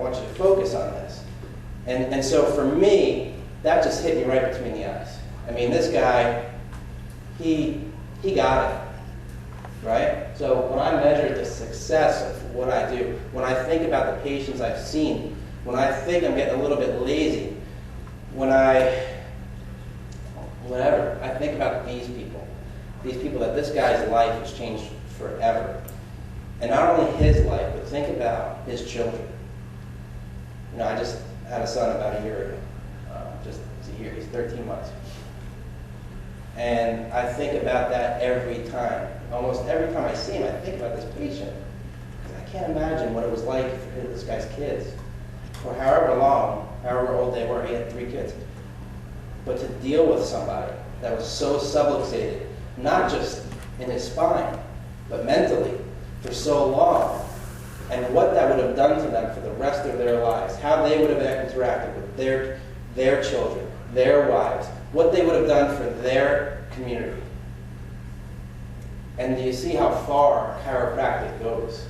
want you to focus on this. And so for me, that just hit me right between the eyes. I mean, this guy, he got it, right? So when I measure the success of what I do, when I think about the patients I've seen, when I think I'm getting a little bit lazy, whatever, I think about these people that this guy's life has changed forever. And not only his life, but think about his children. You know, I just had a son about a year ago. It's a year, he's 13 months. And I think about that every time. Almost every time I see him, I think about this patient. Because I can't imagine what it was like for this guy's kids. For however long, however old they were, he had 3 kids. But to deal with somebody that was so subluxated, not just in his spine, but mentally, for so long, and what that would have done to them for the rest of their lives, how they would have interacted with their children, their wives, what they would have done for their community. And do you see how far chiropractic goes?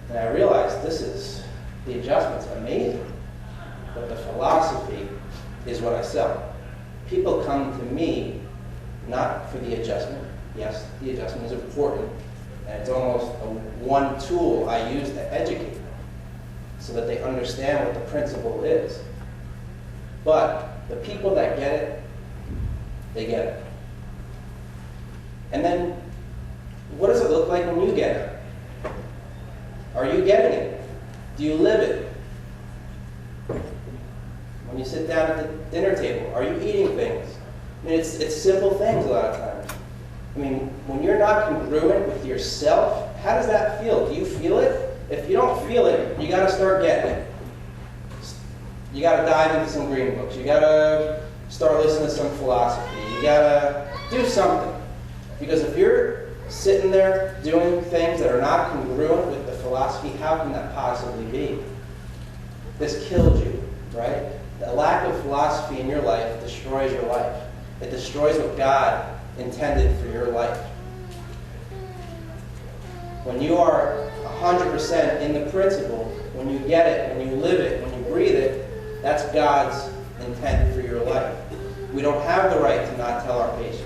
And I realized the adjustment's amazing, but the philosophy is what I sell. People come to me not for the adjustment. Yes, the adjustment is important, and it's almost one tool I use to educate them so that they understand what the principle is. But the people that get it, they get it. And then, what does it look like when you get it? Are you getting it? Do you live it? When you sit down at the dinner table, are you eating things? I mean, it's simple things a lot of times. I mean, when you're not congruent with yourself, how does that feel? Do you feel it? If you don't feel it, you got to start getting it. You got to dive into some green books. You got to start listening to some philosophy. You got to do something. Because if you're sitting there doing things that are not congruent with the philosophy, how can that possibly be? This killed you, right? The lack of philosophy in your life destroys your life. It destroys what God intended for your life. When you are 100% in the principle, when you get it, when you live it, when you breathe it, that's God's intent for your life. We don't have the right to not tell our patients.